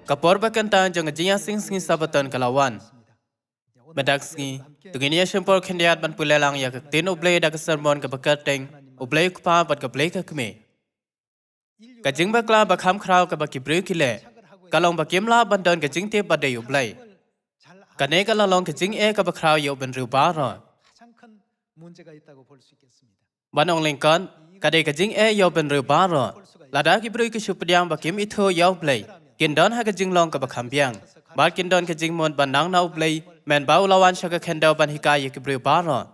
Kapor bakanta jang jiya sing sabatan kalawan. Medaksi tugini sempor kendiat ban pulelang ya tin ublay dak sermon ka bakateng ublay kupa bat ka blay ka kme. Ka jing bakla bakham khrau ka bakibru kile. Kalong bakimla bandan ka jing te badai ublay. Ka ne ka lalong ka jing ka bakrau yo ben ru ba ro. Banong lingkon ka de ka jing yo ben ru ba ro. Lada ki bru ki supdiang bakim itho yo blay. Kindon ha ka jing long ka bakham biang. Ba kindon ka jing mon banang na ublay. Men bau lawan shaka kendo ban hikaya ki bru ba ro.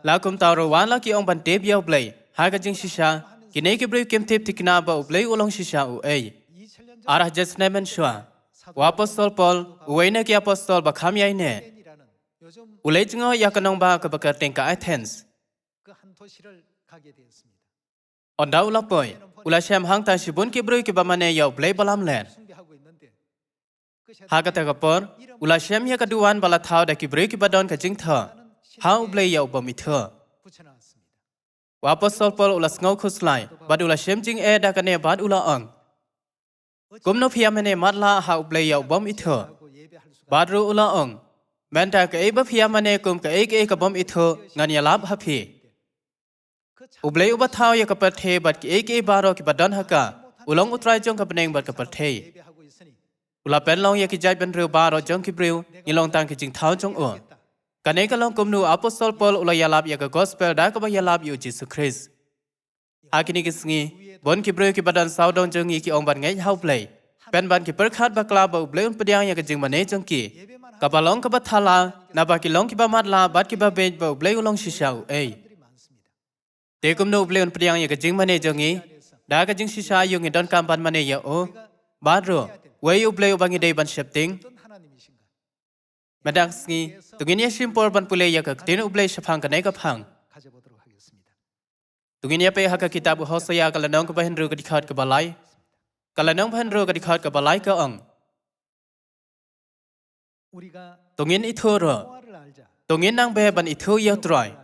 La kum taw ro wan la ki ong ban tep yo blay. Ha ka jing shisha ki ne ki bru kim tep tikna ba ublay ulong shisha u ei. Arah jesne men shwa. Wa apostol Paul uwaina ki apostol bakham yai ne. Ulay jingo yakanong ba ka bakarteng ka Athens. Onda ulapoy ula shem hang ta shibun ki bru ki bamane yo blay balam len. Hagata kapor ula shem ya kaduan bala thau da ki bru ki badon ka jing tha. How blay yo bami tha. Wa apostol Paul ula sngo khuslai bad ula shem jing da ka ne bad ula ong. Kumno piyamane matla how blay yo bom itho. Badru ula ong. Menta ka ba piyamane kum ka ka bom itho ngan ya lab hapi. Ublay uba thau ya ka pathe bad ki baro ki badon haka. Ulong utrai jong ka beneng bad ka pathe. Ula pen long ya ki jai ben reu baro jong ki breu ni long tang ki jing thau jong o. Ka ne ka long kumnu apostol Paul ula ya lab ya ka gospel da ka ba ya lab yu Jesus Christ. Hakini ki sngi bon ki breu ki badan saudon jong ki ong ban ngai hau play. Pen ban ki perkhat bakla ba ublay un pediang ya ka jing mane jong ki. Ka balong ka bathala na ba ki long ki ba matla bat ki ba bej ba ublay ulong shisha u ei. Te kumnu ublay un pediang ya ka jing mane jong i. Da ka jing shisha yung i don kam ban mane ya o. Badro way ublay ubangi day ban shepting. Madak sngi tungin ya shimpor ban pulay ya ka tin ublay shapang ka nay ka pang. Tungin ya pe haka kitab Hosea kalanong ka bahin ru ka dikhat ka balay. Kalanong bahin ru ka dikhat ka balay ka ong. Tungin itho ro. Tungin nang be ban itho ya troy.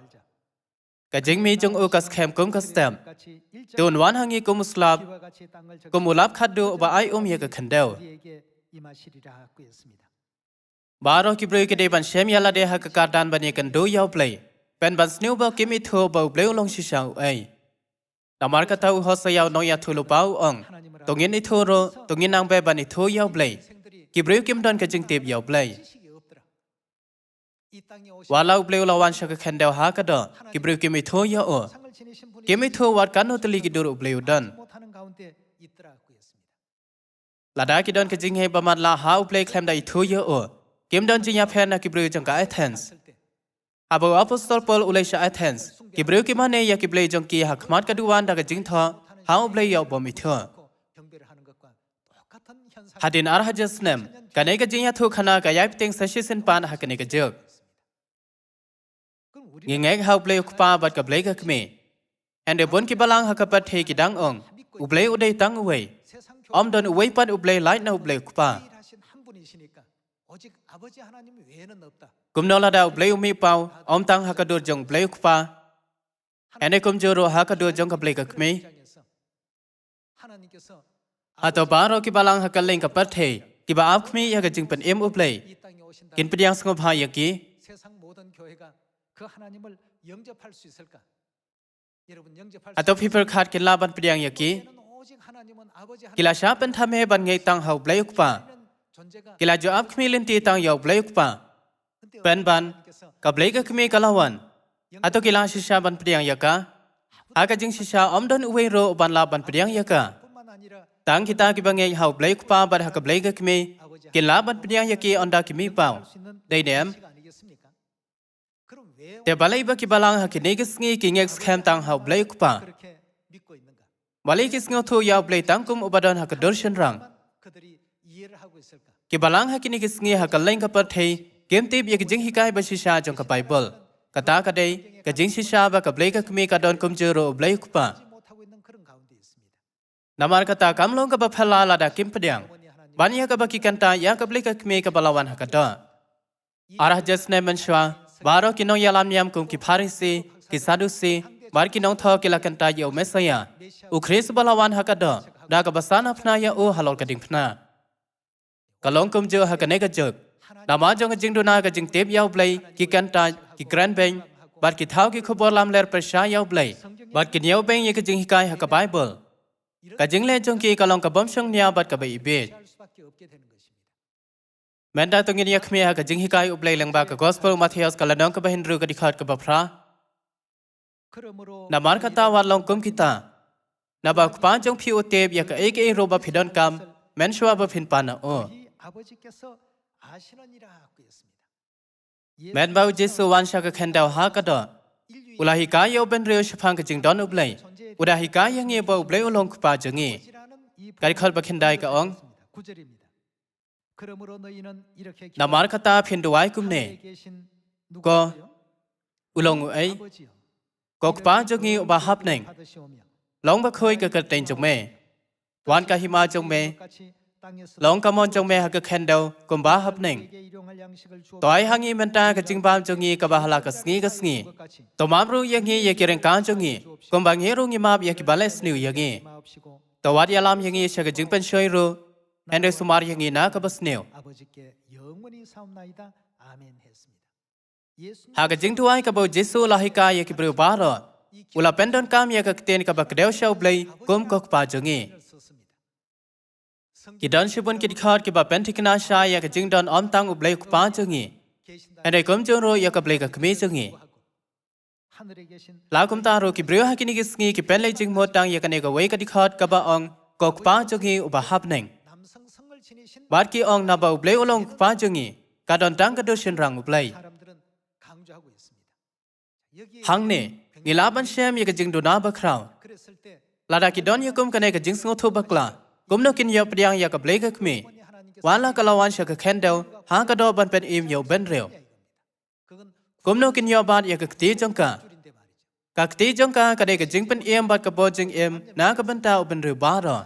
Ka jing mi jong u kas khem kum ka stem. Tun wan hangi kum slab. Kum ulap khaddu ba ai ya ka khandel. Baro ki breu ki de ban shem yala de ha ka kardan ban ye kan do yaw play. Pen ban snew ba kim itho ba bleu long shisha u ei. Tamar ka tau Hosea no ya thulu pau ong. Tungin itho ro, tungin nang be ban itho yaw play. Ki breu kim don ka jing tep yaw play. Walau bleu lawan shaka khandel ha ka do. Ki breu kim itho ya o. Kim itho wat kan no tali ki dur bleu don. Lada ki don ka jing he ba mat la ha play klem da itho ya o. Kim don jing ya phen na ki breu jang ka Athens. Abo apostol Paul ulay sa Athens. Ki breu ki mane ya ki blay jong ki ha khmat ka duwan da ka jing tha. Ha blay yaw bom itho. Hadin arha jesnem. Kanay ka jing ya thu khana ka yai piteng sa shisen pan ha kanay ka jog. Ngingek ha blay ukpa bat ka blay ka kme. Ende bon ki balang ha ka pat he ki dang ong. Ublay uday tang uway. Om don uway pat ublay light na ublay ukpa. Kumno la da ublay umi pau. Om tang ha ka dur jong ublay ukpa. Ende kum juro ha ka dur jong ka blay ka kme. Ato baro ki balang ha ka ling ka pat he. Ki ba ap kme ya ka jing pen im ublay. Kin pediang sngop ha ya ki. Atau people khat kila ban pediang yaki kila sha pen thame ban ngai tang hau blai ukpa kila jo ap khmilin ti tang yaw blai ukpa pen ban ka blai ka khmi kalawan atau kila shisha ban pediang yaka aga jing shisha omdon uwe ro ban la ban pediang yaka tang kita ki bangai hau blai ukpa ban ha ka blai ka khmi kila ban pediang yaki onda kimi pau dei dem Te balay ba ki balang ha kinigis ngi ki ngek skam tang hau blay kupa. Balay kis ngo thu yaw blay tang kum ubadon ha ka dorshan rang. Ki balang ha kinigis ngi ha ka leng ka pat thei kem tip ye ki jing hikai ba shisha jong ka Bible. Kata ka day ka jing shisha ba ka blay ka kmi ka don kum juro blay kupa. Namar kata kamlong ka ba phala la da kim pediang. Banya ka ba ki kanta ya ka blay ka kmi ka balawan ha ka do. Arah jesne menshwa Baro kinong yalam yam kum ki Pharisi, ki Sadusi, bar kinong tho ki lakanta yo Mesaya. U Chris balawan hakado, da ka basana phna ya o halol kading phna. กะลองกุมเจอหากะเนกะเจกนามาจงกะจิงดูนากะจิงเตบยาวเปลยกิกันตากิแกรนเบงบัดกิเท้ากิขบลามเลรประชายาวเปลยบัดกิเนียวเบงยกะจิงฮิกายหากะไบเบิลกะจิงเลจงกีกะลองกะบอมชงเนียบัดกะเบอีเบแม้นได้ตรงนี้ยักเมียหากะจิงฮิกายอุเปลยลังบากะกอสเปลมาเทียสกะละน้องกะเบหินรูกะดิขาดกะบะพระนามารคตาวันลองกุมกิตานาบากปานจงพิวเตบยากะเอกโรบะพิดอนกัมแม้นชัวบะพินปานะโอแม้นบ่าวเจสุวันชากะเคนดาวหากะดออุลาฮิกายอเป็นเรียวชพังกะจิงดอนอุเปลยอุดาฮิกายยังเงบ่อุเปลยอุลองคุปาจงเงกะดิขอดบะเคนไดกะอองนามารคตาพินดวายกุมเนก็อุลองอุไอก็คุปาจงเงอุบะฮับเนงลองบะเคยกะกะเต็งจงเมวันกะหิมาจงเมลองกะมอนจงเมหากะเคนดาวกุมบาฮับเนงตอยหังอีมันตากะจิงบามจงเงกะบะหลากะสงีกะสงีตอมามรูยังเงยะกิเรงกานจงเงกุมบะเงรูงิมาบยะกิบะเลสนิวยังเงตอวัดยะลามยังเงชะกะจิงเป็นช่วยรูแอนเดสุมารยังเงนากะบะสนิวหากะจิงทุไอกะบ่เยซูลาฮิกายะกิบรูบารออุลาเป็นดอนกามยากะเตนกะบะกะเดวชาวเปลยกุมกอกปาจงเงกิดอนชิบุนกิดขาดกิบะเป็นทิกนาชายากะจิงดอนออมตังอุเปลยกุปาจงเงอันใดกุมจงโรยากะเปลยกะกะเมจงเงลากุมตาโรกิบริวหะกินิกิสงีกิเป็นเลยจิงหมดตังยากะเนกะเวกะดิขาดกะบะอองกอกปาจงเงอุบะฮับเนงบาดกีอองนาบะอุเปลยอุลองกุปาจงเงกะดอนตังกะดุชินรังอุเปลยหังเนงิลาบันเชมยากะจิงดูนาบะคราวลาดากิดอนยากุมกะเนกะจิงสงทุบะกลากุมนกินยาปรียงยากะเบลกะกเมวานลากะลาวันชะกะเคนเดวหากะดอบันเป็นอิมยอเบนเรวกุมนกินยาบาดยากะกตีจงกะกะกตีจงกะกะเนกะจิงเป็นอิมบัดกะบอจิงอิมนากะบันตาอุเบนเรวบารอ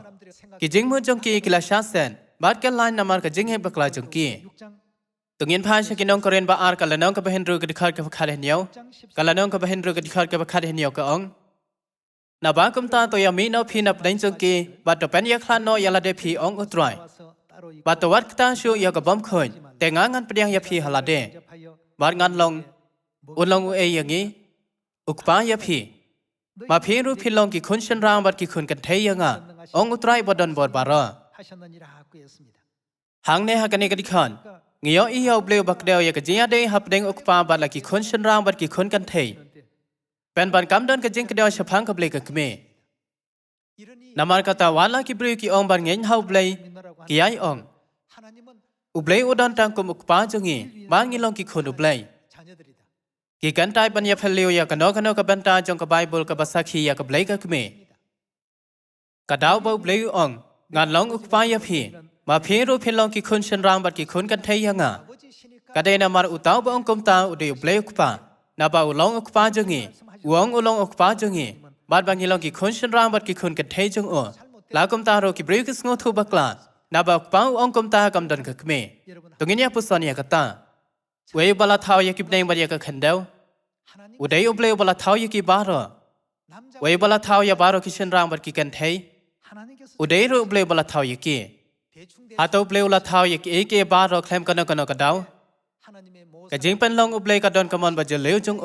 กิจิงมุจงกีกิลาชาเซนบาดกะลานนามารกะจิงเฮบะกลาจงกีตุงินพาชะกินองกะเรนบาอาร์กะละนองกะบะเฮนรูกะดิขาดกะบะคาเดเนียวกะละนองกะบะเฮนรูกะดิขาดกะบะคาเดเนียวกะอองนาบากุมตาตัวยามีนอพีนับเดนจงกีบัดตเป็นยักษ์ลานอยาลาเดพีองอุตรายบัดตวัดตาชูยากะบอมคอยแต่งานเปรียงยาพีฮาลาเดบัดงานลงอุลงอุเออย่างงี้อุกปายาพีมาพีรูพิลงกิคุนชันรางบัดกิคุนกันเทยังอ่ะองอุตรายบดอนบดบาระหางเนหกันเนกดิขันเงียวอียาวเปลวบักเดียวยากะจียาเดฮับเดงอุกปาบัดละกิคุนชันรางบัดกิคุนกันเทเป็นบันกำดอนกะจิงกะเดียวชะพังกะเบลกะกเมนามารกะตาวาลากิบริกิองบันเงนเฮาเบลกิยายองอุเบลอุดอนตังกุมอุกปาจงีบางงิลองกิคนอุเบลกิกันตายปัญญาเพลียวยากะนอกะนอกะบันตาจงกะไบเบิลกะบะสักขียากะเบลกะกเมกะดาวบ่เบลองงานลองอุกปายาพีมาพีรูพิลองกิคนชันรางบัดกิคนกันเทยังอ่ะกะเดนามารอุตาวบ่องกุมตาอุเดอุเบลอุกปานาบาอุลองอุกปาจงีวงอุลงอุกปาจงีบาดบางยิลองกิคุนชันรางบัดกิคุนกันเทจงอลากุมตาโรกิบริกิสงทุบักลานาบาอุกปาองกุมตากำดันกะกเมตรงนี้ปุสานยากะตาเวบลาทาวยากิบเนงบัดยากะขันเดวอุเดยอุเบลบลาทาวยากิบารอเวบลาทาวยาบารอกิชันรางบัดกิกันเทอุเดยรูอุเบลบลาทาวยากิหาตัวอุเบลลาทาวยากิเอเกบารอเคลมกันกะดาวกะจิงเป็นลองอุเบลกะดอนกะมอนบัดจะเลวจง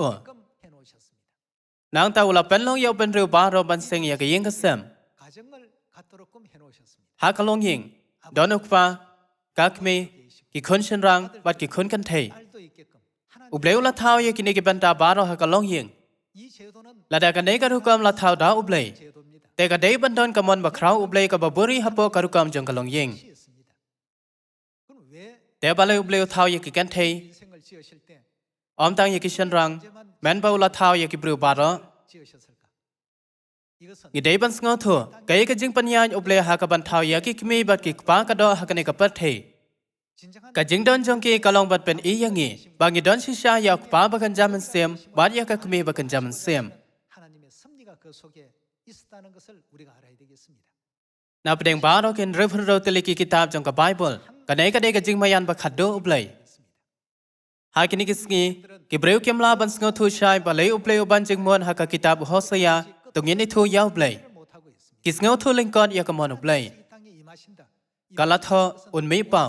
นางตาอุลาเป็นลงยาวเป็นเรือบารอบันเซงยากยิงกษมหากลงยิงดอนอุกปากากเมกิคนชันรังบัดกิคนกันเทอุเบลลาท้าวยากินกิบันตาบารอหากลงยิงลาดากันเนกะรุกรรมลาท้าวดาอุเบลแต่กะเดบันดอนกะมอนบักคราวอุเบลกะบบุรีฮับโปกะรุกรรมจงกะลงยิงแต่บาเลอุเบลท้าวยากิกันเทอมตังยากิชันรังแมนบาอุลาท้าวยากิบรูบารอกิเดบันสงอทัวกายกะจิงปัญญาอุเบลหากะบันท้าวยากิกมีบัดกิกปากะดอหากะเนกะปัดเทกะจิงดอนจงกีกะลองบัดเป็นอียังงี้บางยิดอนชิชายาปาบักันจามันเสียมบาดยากะกมีบักันจามันเสียมนาประเด็นบารอกินเรื่องพระโรตลิกิกิตาบจงกะไบเบิลกะเนกะเดกะจิงมายันบักขัดโดอุเบลหากินิกิสงีกิบริวเกมลาบันสงอทูชายบาเลอุเบลบันจิงมวนหากะกิตาบฮอสยาตรงนี้ในทูยาวเบลกิสงอทูลิงกอดยากะมอนอุเบลกาลาทออุนไม่เป่า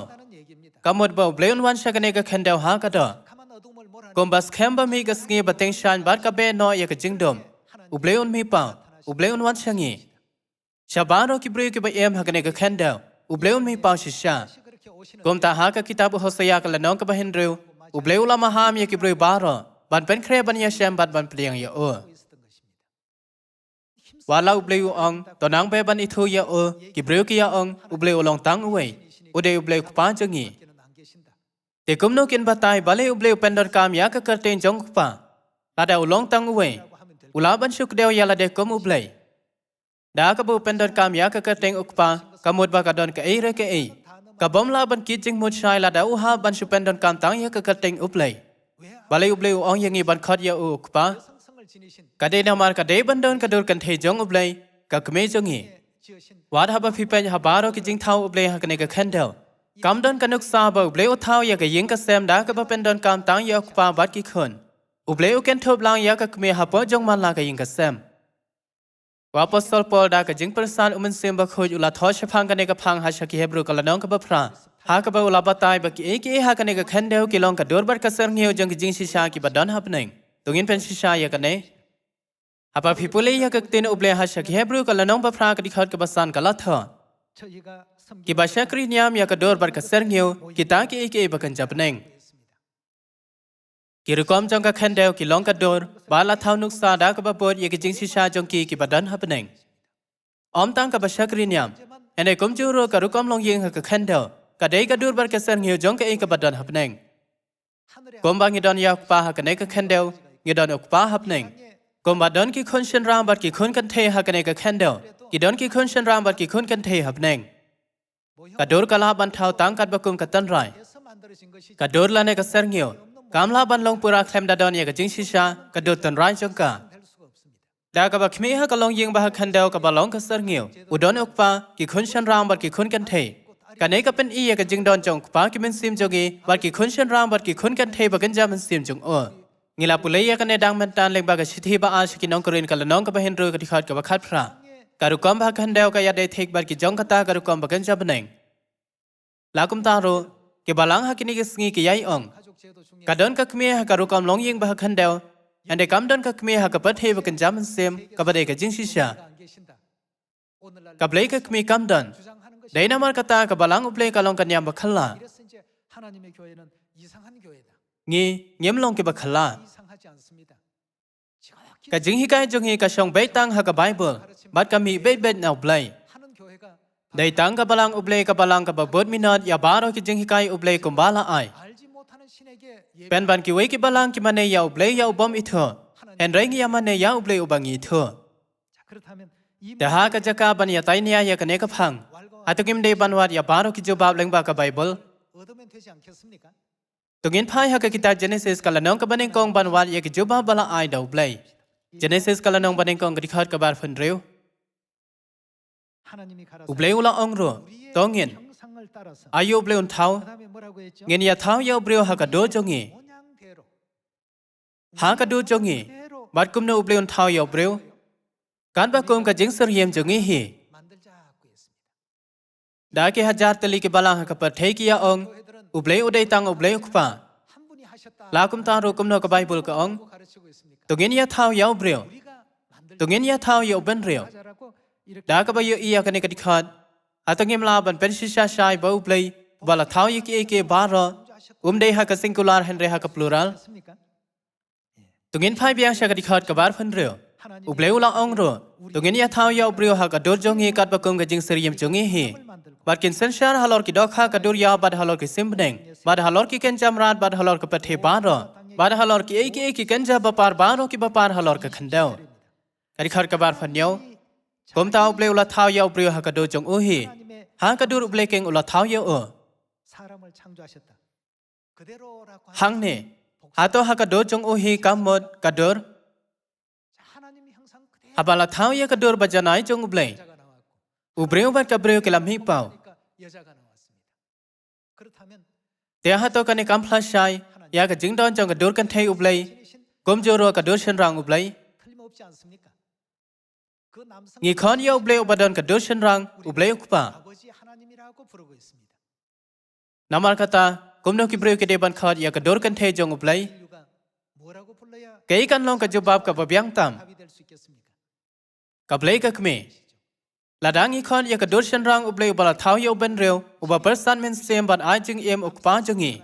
kamot ba ubleon wan shakane ka khendel ha ka do kombas khemba mi ka sngi bateng shan bat ka be no ya ka jingdom ubleon mi pa ubleon wan shangi shabano ki bre ki ba em ha ka khendel ubleon mi pa shisha kom ta ha ka kitab hosea ka lanong ka ba henreu ubleu la maham ya ki bre baro ban pen khre ban ya shem bat ban pliang ya o walau ubleu ong tonang be ban ithu ya o ki bre ki ya ong ubleu long tang uwe ude ubleu pa changi te kumno kin batai bale ubleu pendor kam ya ka kerten jong pa lada ulong tang uwe ulaban shuk deu ya la de kum ublei da ka bu pendor kam ya ka kerten ukpa kamut ba ka don ka ei re ka ei ka bom la ban ki jing mut shai lada u ha ban shu pendor kam tang ya ka kerten ublei bale ubleu ong yangi ban khot ya ukpa ka de na mar ka de ban don ka dur kan the jong ublei ka kme jongi wad ha ba phi pen ha baro ki jing thau ublei ha ka ne ka khendel kam don kanuk sa ba ubleu thau ya ka ying ka sem da ka ba pen don kam tang ya pa bat ki khon ubleu ken thob lang ya ka kme ha po jong man la ka ying ka sem wa apostol paul da ka jing persan umen sem ba khoj ula tho shphang ka ne ka phang ha shaki hebru ka lanong ka ba phra ha ka ba ula batai ba ki ek ha ka ne ka khendeu ki long ka dor bar ka ser ngeu jong ki jing shisha ki ba don hapneng tungin pen shisha ya ka ne apa phipule ya ka tin uble ha shaki hebru ka lanong ba phra ka dikhot ka basan ka la tho ki ba shakri nyam ya ka dor bar ka ser ngeu ki ta ki ek ba kan japneng ki rukom jong ka khendeu ki long ka dor ba la thau nuk sa da ka ba pot ye ki jing shisha jong ki ba don hapneng om tang ka ba shakri nyam ene kum chu ro ka rukom long yeng ha ka khendeu ka dei ka dur bar ka ser ngeu jong ka ek ba don hapneng kom ba ngi don ya pa ha ka ne ka khendeu ngi don ok pa hapneng kom ba don ki khon shen ram bar ki khon kan the ha ka ne ka khendeu ki don ki khon shen ram bar ki khon kan the hapneng ka dur ka la ban thau tang kat ba kum ka tan rai ka dur la ne ka ser ngeu kam la ban long pura khlem da don ye ka jing shisha ka dur tan rai jong ka da ka ba khme ha ka long yeng ba ha khendeu ka ba long ka ser ngeu u don ok pa ki khon shen ram bar ki khon kan the ka ne ka pen i ye ka jing don jong pa ki men sim jogi bar ki khon shen ram bar ki khon kan the ba kan ja men sim jong o ngila pulai ya ka ne dang men tan leng ba ka sithi ba a shiki nong korin ka lanong ka ba hen ro ka dikhat ka ba khat phra ka ru kom ba khendeu ka ya de thek bar ki jong ka ta ka ru kom ba kan ja beneng la kum ta ro ke balang ha ki ni ki sngi ki yai ong ka don ka khme ha ka ru kom long yeng ba khendeu ande kam don ka khme ha ka ba the ba kan ja men sim ka ba de ka jing shisha ka blai ka khme kam don dei na mar ka ta ka balang uplei ka long ka nyam ba khalla ngi nyem long ke ba khalla ka jing hi kai jong hi ka shong be tang ha ka bible bat ka mi be be naw blai dei tang ka balang uplei ka balang ka ba bot minot ya baro ki jing hi kai uplei kum bala ai pen ban ki we ki balang ki mane ya uplei ya ubom i tho en reng ya mane ya uplei ubang i tho da ha ka jaka ban ya tai nia ya ka ne ka phang atukim de ban wat ya baro ki jobab leng ba ka bible tungin phai ha ka kitab genesis ka lanong ka baneng kong ban wat ye ki jobab bala ai dau blai genesis ka lanong baneng kong ka dikhat ka bar phun reu ubleu la ong ro tongin ayo ubleu thau ngin ya thau ya ubleu ha ka do jongi ha ka do jongi bat kum no ubleu thau ya ubleu kan ba kum ka jing ser yem jongi hi da ke hajar tali ke bala ha ka par thei ki ya ong ubleu dei tang ubleu khpa la kum ta ro kum no ka bible ka ong tungin ya thau ya ubleu tungin ya thau ya ben reu da ka ba yo iya ka ne ka dikhat atangim la ban pen shisha shai ba ublei bala thau ye ke ba ro dei ha ka singular henre ha ka plural tungin phai biang sha ka dikhat ka bar phun reu ubleu la ong ro tungin ya thau ya ubleu ha ka dor jongi kat ba kum ka jing seriem jongi hi bat kin senshar halor ki dokha ka dur ya bad halor ki simbneng bad halor ki ken jamrat bad halor ka pathe ba ro bad halor ki ki ken ja ba par ba ro ki ba par halor ka khandeu ka dikhat ka bar phanyau kom ta ubleu la thau ya ubleu ha ka do jong u hi ha ka dur ublei keng ula thau ya o hang ne ha to ha ka do jong u hi kam mod ka dur abala thau ya ka dur ba janai jong ublei ubreu bat ka breu ke lam hi pau te ha to ka ne kam flashai ya ka jing don jong ka dur kan thei ublei kom joro ka dur shen rang ublei ngi khon ya ublei ubadon ka dur shen rang ublei ukpa Namar kata kumno kibreu ke deban khot ya kador kan the jong uplay. Kei kan long ka jawab ka babyang tam. Ka play ka kme. Ladang ikon ya kador shan rang uplay bala thau ya uben reu uba persan men sem ban ai jing em ukpa jongi.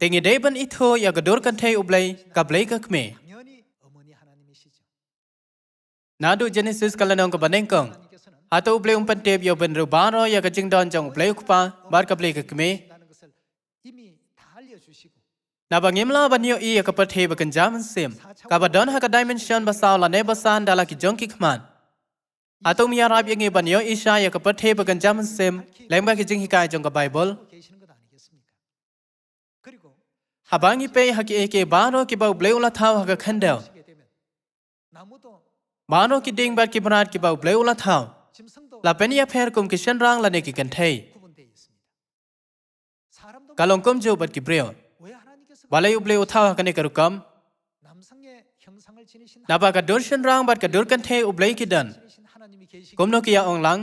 Tengi deban itho ya kador kan the uplay ka play ka kme. Nadu Genesis kalanong ka banengkong. Atau uplay pantep ya uben reu baro ya ka jing don jong uplay ukpa bar ka play ka kme. Nabangimla banyo iya kapathe bakan jaman sim. Kabadon haka dimension basaw la ne basan dala ki jong kikman. Atau miya rab yang banyo isha ya kapathe bakan jaman sim. Lengba ki jing hikai jong ka Bible. Habangi pe haki eke bano ki bau bleula thau haka khandel. Bano ki ding bat ki banat ki bau bleula thau. La penia pher kum ki shen rang la ne ki kanthei. Kalong kum jo bat ki breo. Balai ublay uthaw kane karukam. Napa ka dorshan rang bat ka dorkan the ublay kidan. Kumno kiya ong lang.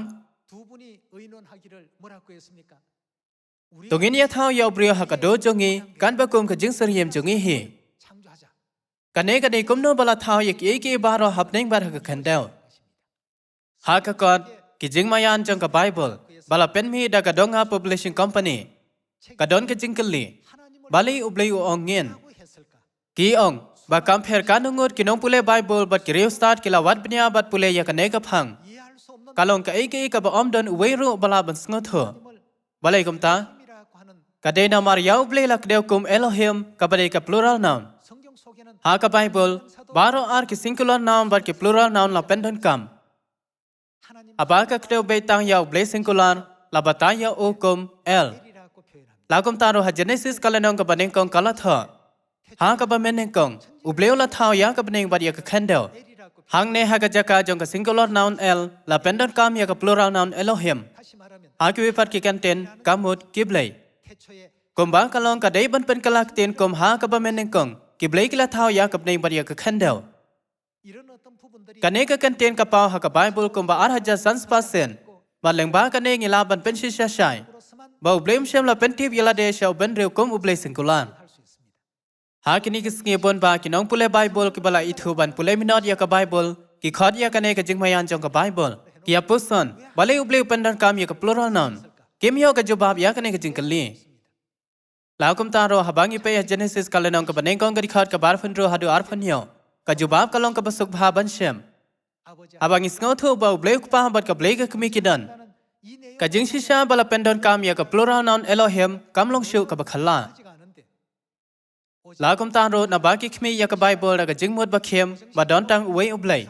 Tungin ya thaw ya ubriyo ha ka do jongi kan ba kum ka jing sariyem jongi hi. Kane ka de kumno bala thaw yak eke baro hapneng bar ha ka khandel. Ha ka kot ki jing mayan jong ka Bible bala penmi da ka donga publishing company. Ka don ka jing kali. Bali ublay ong ngien. Ki ong ba compare kanungut kinong pule Bible bat kireu start kila wat bnya bat pule ya kane ka phang. Kalong ka eke ka ba omdon uweiru bala ban sngot. Balai kumta. Kadena mar ya ublay lak deu kum Elohim ka badai ka plural noun. Ha ka Bible baro ar ki singular noun bat ki plural noun la pendon kam. Aba ka kdeu beitang ya ublay singular la batang ya o kum el. Lakum taro ha Genesis kalanong ka banengkong kalatha. Ha ka ba menengkong ubleu la thau ya ka baneng bat ya ka khandel. Hang ne ha ka jaka jong ka singular noun el la pendon kam ya ka plural noun Elohim. Ha ki wipat ki kanten kamut kiblay. Kumba kalong ka dei ban pen kalak ten kum ha ka ba menengkong kiblay kila thau ya ka baneng bat ya ka khandel. Kane ka kanten ka pau ha ka Bible kumba ar ha ja sans% ba lengba kane ngila ban pen shisha shai. Bau blame shem la pentip yala de shau ben reu kum ublay singular. Ha kini ki sngi bon ba kinong pule Bible ki bala ithu ban pule minot ya ka Bible ki khot ya kane ka jingmayan jong ka Bible ki apuson balai ublay pendan kam ya ka plural noun. Kim yo ka jawab ya kane ka jingkali. Laukum taro habangi pe Genesis kalanong ka banengkong ka dikhot ka barfan ro hadu arfan yo. Ka jawab kalong ka basuk bha ban shem. Habangi sngotu ba ublay ku pa bat ka blay ka kmi kidan. Kajing shisha bala pendon kam ya ka plural noun Elohim kam long shu ka bakhala. Lakum taro na baki khmi ya ka Bible ka jing mut bakhem ba don tang uwei ublay.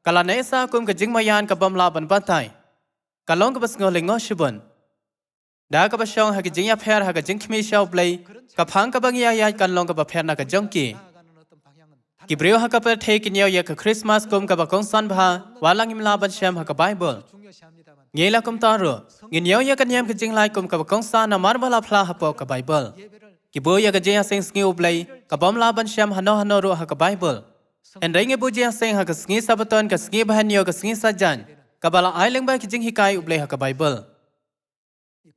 Kala nesa kum ka jing mayan ka bamla ban batay. Kalong ka basngo lengo shubun. Da ka basong ha ka jing ya pher ha ka jing khmi sha ublay ka phang ka bang ya kan long ka ba pher na ka jongki. Ki breu ha ka per the kin ya ka Christmas kum ka ba kong san bha walang imla ban shem ha ka Bible. Ngela kum taro ngin yo ya kan yam ka jing lai kum ka kong sa na mar bala phla ha po ka Bible ki bo ya ka je sing sngi ublay ka bom la ban sham hano ro ha ka Bible en ringe bo je sing ha ka sngi sabaton ka sngi ban yo ka sngi sajan ka bala ai leng ba ki jing hikai ublay ha ka Bible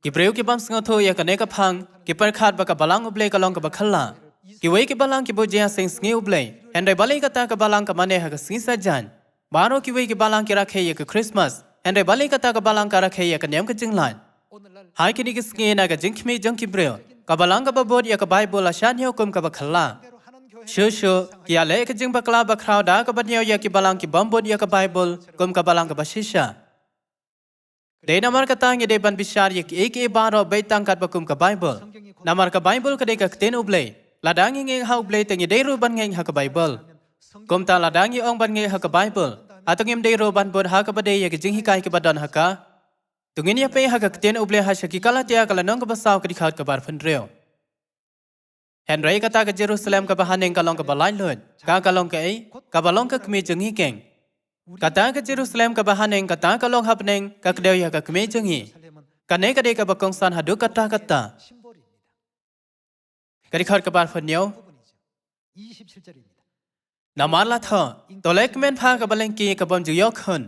ki breu ki bam sngo tho ya ka ne ka phang ki par khat ba ka balang ublay ka long ka ba khalla ki wei ki balang ki bo je sing sngi ublay en dai balai ka ta ka balang ka mane ha ka sngi sajan baro ki wei ki balang ki rakhe ya ka Christmas Ande balik kata ke balang kara kaya ke niam ke jinglan. Hai kini ke sengih na ke jingkmi jangki breu. Ke balang ke babod ya ke Bible asyan ya hukum ke bakhala. Shushu kia le ke jing bakla bakrau da ke badniau ya ke balang ke bambod ya ke Bible kum ke balang ke bashisha. Dei namar kata ngi dei ban bishar ya ke eke baro beitang kat bakum ke Bible. Namar ke Bible ke dei ke ten ublay. Ladangi ngi ha ublay tengi dei ru ban ngi ha ke Bible. Kum ta ladangi ong ban ngi ha ke Bible. Atong im dei ro ban bod ha ka badei ya ke jing hikai ke badan ha ka. Tungin ya pe ha ka ten ublay ha shaki kala tia kala nong ke basaw ke dikhat ke bar fen reo. Henry kata ke Jerusalem ke bahaneng kalong ke balai lun. Ka kalong ke ei ka balong ke kmi jing hi keng. Kata ke Jerusalem ke bahaneng kata kalong hapneng ka kedeu ya ke kmi jing hi. Kane ka dei ka bakong san hadu kata. Ka dikhat ke bar fen nyo. Namarla tha tolek men pha ka baleng ki ka bom ju yok hun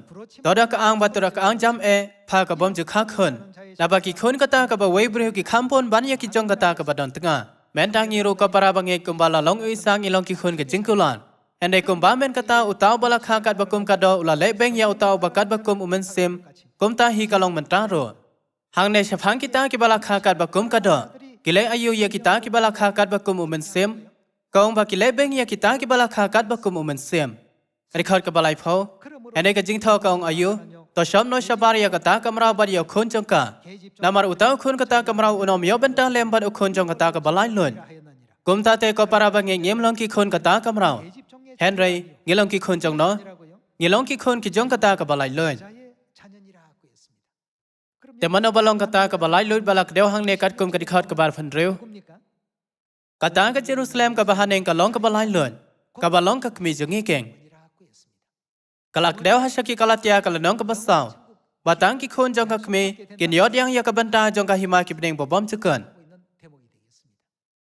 toda ka ang ba tora ka ang jam e pha ka bom ju kha khun Nabaki kon kata ka ba wei breu ki kampon ban ya ki jong kata ka ba don tengah. Men tang ngiru ka para bangai kumbala long isang ilong ki kon ke jingkulan. Hendai kumbamen kata utau bala khakat bakum kado ula lebeng ya utau bakat bakum umen sim kumta hi kalong mentaro. Hang ne syafang kita ki bala khakat bakum kado. Kile ayu ya kita ki bala khakat bakum umen sim. Kaung ba ki lebeng ya kita ki bala khakat bakum umen sim. Record ka balai phau. Hendai ka jingthau kaung ayu. To shom no shabar ya kata kamrau bad ya khon jongka. Namar utau khon kata kamrau unom yo bentang lembat ukhon jong kata ka balai lun. Kumta te ko para bangai ngem long ki khon kata kamrau. Henry, ngilong ki khon jong no. Ngilong ki khon ki jong kata ka balai lun. Te mano balong kata ka balai lun balak deu hang ne kat kum ka dikhot ka bar phan reu. Kata ka Jerusalem ka bahaneng ka long ka balai lun. Ka balong ka kmi jongi keng. Kalak deu hasaki kalatia ka lanong ka basaw. Batang ki khon jong ka kmi kin yod yang ya ka banta jong ka hima ki bneng bobom chukun.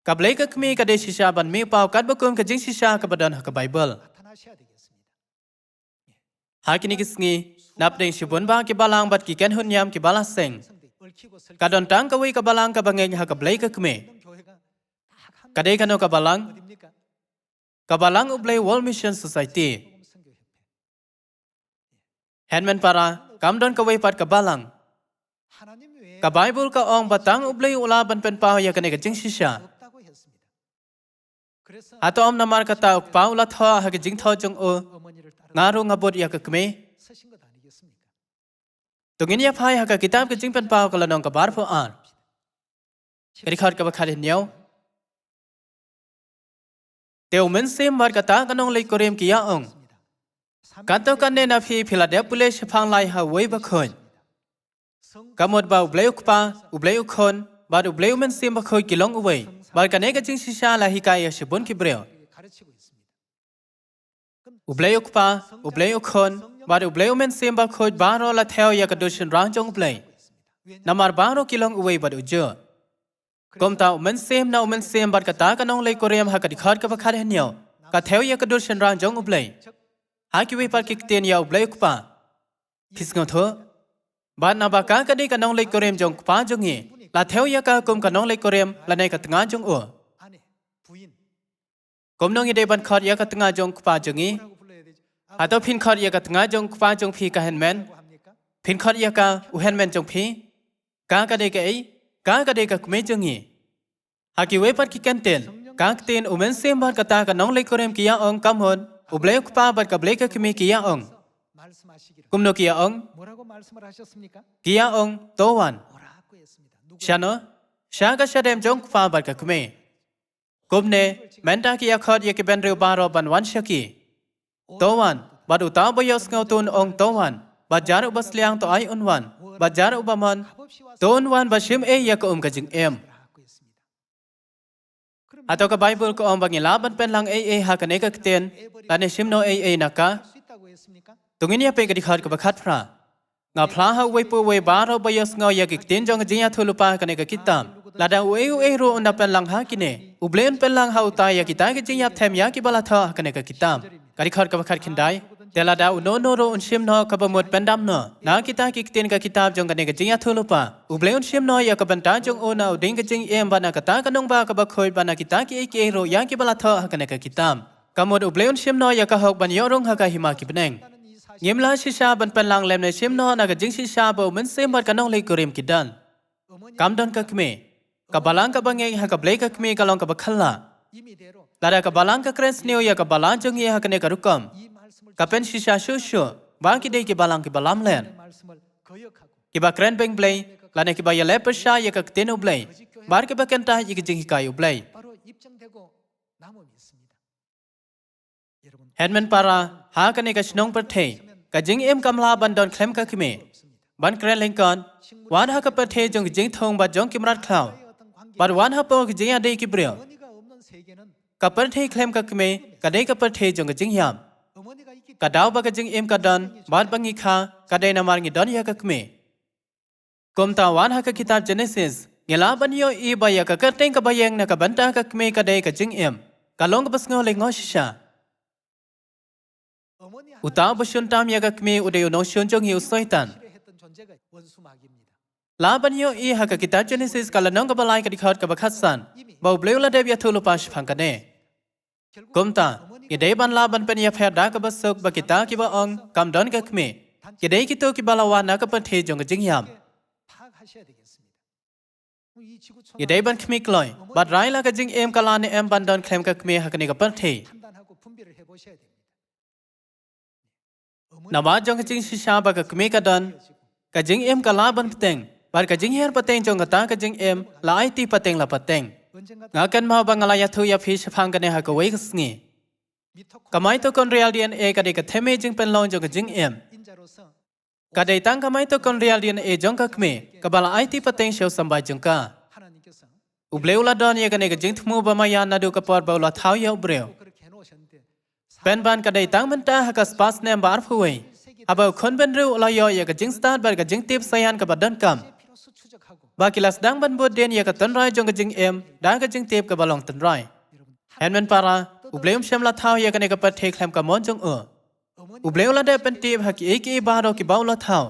Ka blei ka kmi ka de shisha ban mi pau kat bakum ka jing shisha ka badan ha ka Bible. Hakini kisngi nap deng shibun ba ki balang bat ki ken hun yam ki bala seng. Ka don tang ka wi ka balang ka bangeng ha ka blei ka kmi. Ka de kano ka balang. Ka balang ublei World Mission Society. Henmen para kam don ka wi pat ka balang. Ka Bible ka ong batang ublei ula ban pen pau ya ka ne ka jing shisha. Ato om namar kata pau la tho ha ka jing tho jong o. Ngaru ngabot ya ka kmi. Tungin ya phai ha ka kitab ka jing pen pau ka lanong ka bar pho an. Record ka ba khat nyau. Teu men sim bar kata kanong lei korem ki ya ong. Kanto kan ne na phi Philadelphia shphang lai ha wei ba khoi. Kamot ba ublei ukpa ublei ukhon ba ublei men sim ba khoi kilong uwei. Bar kane ka jing shisha la hikaya shibun ki breu. Ublei ukpa ublei ukhon ba ublei men sim ba khoi baro la theo ya ka dushin rang jong ublei. Namar baro kilong uwei ba ujo. Komta men sim na men sim bar kata kanong lei korem ha ka dikhot ka ba khar henyo. Ka theo ya ka dushin rang jong ublei. Ha ki wi par ki ten ya ublei ukpa. Pisngo tho. Ba na ba ka di kanong lei korem jong pa jongi. La theo ya ka kum kanong lei korem la nei ka tnga jong o. Kum nong ide ban khot ya ka tnga jong pa jongi. Ato pin khot ya ka tnga jong pa jong phi ka henmen. Pin khot ya ka u henmen jong phi. Ka de ka ei. Ka de ka kme jongi. Ha ki we par ki kenten. Ka ten u men sem bar kata kanong lei korem ki ya ong kam hon. U blei pa bar ka blei ka kme ki ya ong. Kum no ki ya ong. Ki ya ong towan. Shano, shaga shadem jong fa bar ka kme. Kumne, menta ki yakhot ya ki ben reu baro ban wan shaki. Towan, bad utaw ba yos ngautun ong towan, bad jar ubas liang to ay unwan, bad jar ubamon, ton wan ba shim e ya ka ka jing em. Ato ka Bible ko ong bangilaban pen lang e ha ka neka kten, lane shim no e naka. Tungin ya pe ka dikhot ka bakhat fra. Nga phla ha wei pu wei baro ba yos ngau ya ki kten jong jinya thulupa ka neka kitam. Lada u ro unda pen lang ha kine. Ublen pen lang ha uta ya kita ki jinya them ya ki bala tha ka neka kitam. Ka dikhot ka bakhat khindai. Tela da u no ro un shim no ka ba mot pendam no. Na kita ki kten ka kitab jong ka neka jinya thulupa. Ublen shim no ya ka banta jong o na uding ka jing em bana ka ta ka nong ba ka ba khoi bana kita ki e ro ya ki bala tha ka neka kitam. Kamot ublen shim no ya ka hok ban yo rong ha ka hima ki beneng. Ngim la shisha ban pen lang lem ne shim no na ka jing shisha bo men sem bar kanong lei korim kidan. Kam don ka kme. Ka balang ka bangeng ha ka blei ka kme ka long ka bakhalla. Lada ka balang ka kres neo ya ka balang jong ye ha ka ne ka rukam. Ka pen shisha shu shu. Ba ki dei ki balang ki balam len. Ki ba kren beng blei. Lane ki ba ya le persha ya ka kteno blei. Bar ki ba kenta yi ki jing hikayu blei. Henmen para ha ka ne ka shnong per thei. Ka jing em kamla ban don klem ka kme. Ban kren lengkon. Wan ha ka per thei jong jing thong ba jong kimrat khlaw. Bar wan ha po ki jing ya dei ki breu. Ka per thei klem ka kme. Ka dei ka per thei jong jing yam. Ka daw ba ka jing em ka don. Bar bangi kha. Ka dei na mar ngi don ya ka kme. Kum ta wan ha ka kitab Genesis. Ngela ban yo i ba ya ka kerteng ka bayeng na ka banta ka kme ka dei ka jing em. Ka long ka bas ngo le ngo shisha. Utaw ba shun tam ya ka kme udayo no shun jong yu soitan. lã ban yo I hak kitab Genesis kala nong kabalai ka dikhot ka bakhasan bau bleu la deb ya thulu pas phang kane kumta idei ban la ban pen ya pher da ka basuk ba kita ki ba ong kam don ka khme idei ki to ki balawa na ka pathe jong ka jingyam idei ban khme kloi bat rai la ka jing em kala ne em ban don khlem ka khme hak ne ka pathe nama jong ka jing shisha ba ka khme ka don ka jing em kala ban pateng bar ka jing her pateng jong ka ta ka jing em la ai ti pateng la pateng nga kan ma bang la ya thu ya phi phang ka ne ha ka wei ka sngi kamai to kon real DNA ka de ka theme jing pen long jong ka jing em ka de tang kamai to kon real DNA jong ka khme ka bala ai ti pateng shau sambai jong ka ubleu la don ye ka ne ka jing thmu ba ma ya na du ka por ba la thau ya ubreu pen ban ka de tang ban ta ha ka spas ne bar phuai aba khon ben ru la yo ye ka jing start bar ka jing tip sayan ka badan kam ba kilas dang ban bod den ye ka tan rai jong ka jing em dang ka jing tip ka balong tan rai hen men para ubleum shem la thau ye ka ne ka pat the khlem ka mon jong ubleu la de pen tip ha ki ek e ba ro ki baw la thau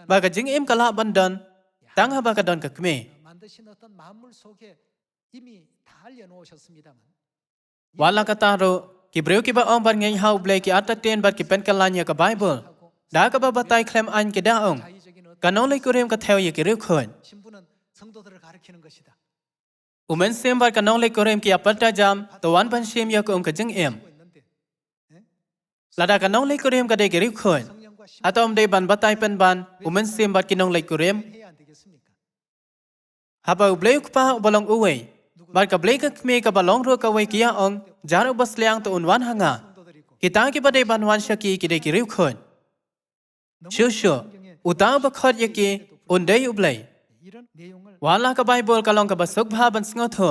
ba ka jing em ka la ban dan tang ha ba ka don ka kme wala ka ta ro ki breu ki ba ong ban ngai hau ble ki atat ten ba ki pen ka la nya ka bible da ka ba batai khlem an ki da ong ka no le kurem ka theo ye ki ru khon umen sem ba ka no le kurem ki apata jam to wan ban sem ya ko ong ka jing em la da ka no le kurem ka de ki ru khon atom de ban batai pen ban umen sem ba ki no le kurem haba ble ku pa balong uwe bar ka ble ka khme ka balong ro ka we ki ya ong jar bas liang to unwan hanga kita ki ba de ban wan shaki ki de ki ru khon shu uta ba khot ye ki un de uble wala ka bible ka long ka basuk bha ban sngo tho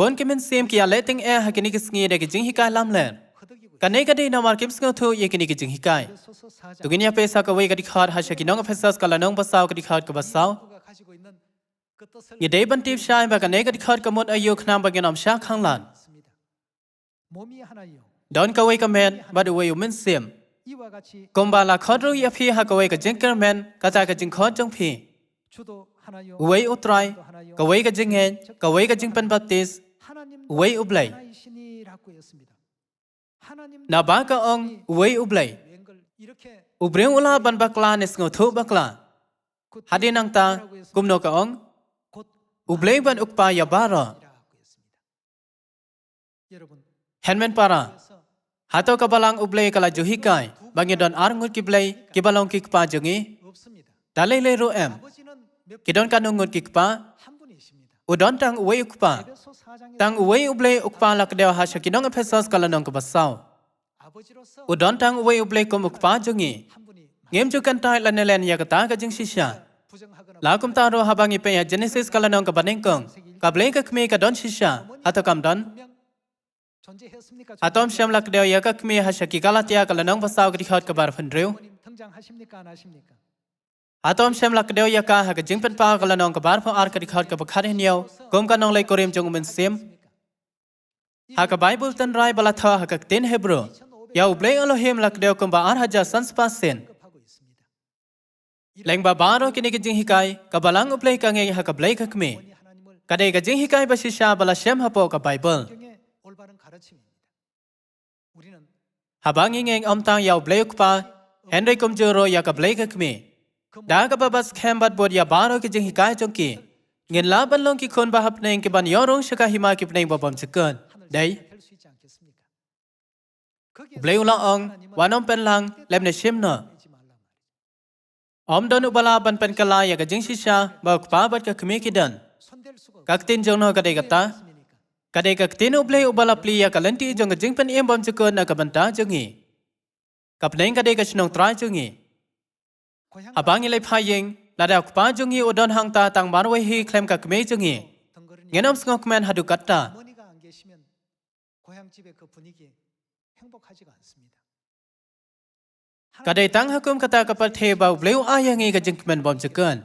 bon ki men sem ki ya letting e ha ki ni ki sngi de ki jing hi kai lam len ka ne ka de na mar kim sngo tho ye ki ni ki jing hi kai tu ginya pe sa ka we ka di khot ha shaki nong phesas ka la nong basaw ka di khot ka basaw ye de ban tip shai ba ka ne ka di khot ka mot ayu khnam ba genom sha khang lan don ka we ka men ba du we men sem komba la khot ru ya phi ha ka we ka jing ka men ka ta ka jing khot jong phi Uwei utrai, kawai ka jing hen, kawai ka jing pen baptis, uwei ublay. Na ba ka ong uwei ublay. Ubreng ula ban bakla nes ngotho bakla. Hadi nang ta kumno ka ong ublay ban ukpa ya bara. Henmen para. Hato ka balang ublay kala juhikai, bangi don arngut kiblay kibalong kikpa jungi. Dalay le ro em. Kidon kanong ngut kikpa udon tang uwe ukpa tang uwe uble ukpa lak deo ha shakinong Ephesos kalanong ka basaw udon tang uwe uble kom ukpa jungi ngem ju kan tai lan len ya kata ka jing shisha la kum ta ro habangi pe ya Genesis kalanong ka banengkong ka ble ka khme ka don shisha ato kam don atom sham lak deo ya ka khme ha shaki kalatia kalanong basaw ka dikhot ka bar phandreu atom shem lak deo ya ka ha ka jing pen pa ka lanong ka bar pho ar ka dikhot ka bakhar hniao kom ka nong le korem jong men sem ha ka bible tan rai bala tha ha ka ten hebro ya uble elohim lak deo kom ba ar haja sans pasen leng ba baro ki ni ki jing hikai ka balang uble ka nge ha ka ble ka kme ka de ka jing hikai ba shisha bala shem ha po ka bible ha bang ngeng om tang ya uble ukpa henry kom joro ya ka ble ka kme da ka babas khambat bod ya baro ki jing hikai chongki ngin la ban long ki khon ba hap neng ki ban yorong shaka hima ki pneng bobam chikon dai bleu la ong wanom pen lang lem ne shim no om don ubala ban pen kala ya ka jing shisha ba pa bat ka khme ki dan kak tin jong no ka de kata ka de kak tin uble ubala pli ya ka lenti jong jing pen em bom chikon na ka ban ta jongi ka pneng ka de ka shnong trai jongi abang ilai phayeng lada pa jungi udon hang ta tang marwai hi klem ka kme jungi ngenom sngo kmen hadu katta kadai tang hakum kata ka pathe ba bleu ayangi ka jingmen bom chakon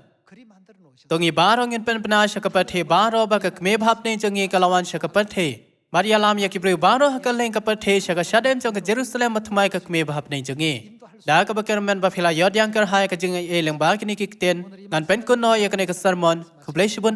tongi barong in pen pna sha ka pathe baro ba ka kme bhap ne jungi kalawan sha ka pathe marialam ya ki bleu baro ha ka leng ka pathe sha ka shadem jong Jerusalem mathmai ka kme bhap ne jungi ดากบเกอร์แมนบาฟิลายอดยังกระหายกระจึงเอเลียงบากินิกิเตียนงานเป็นคนน้อยกันในกษัตริย์มอนคุเปลชิบุน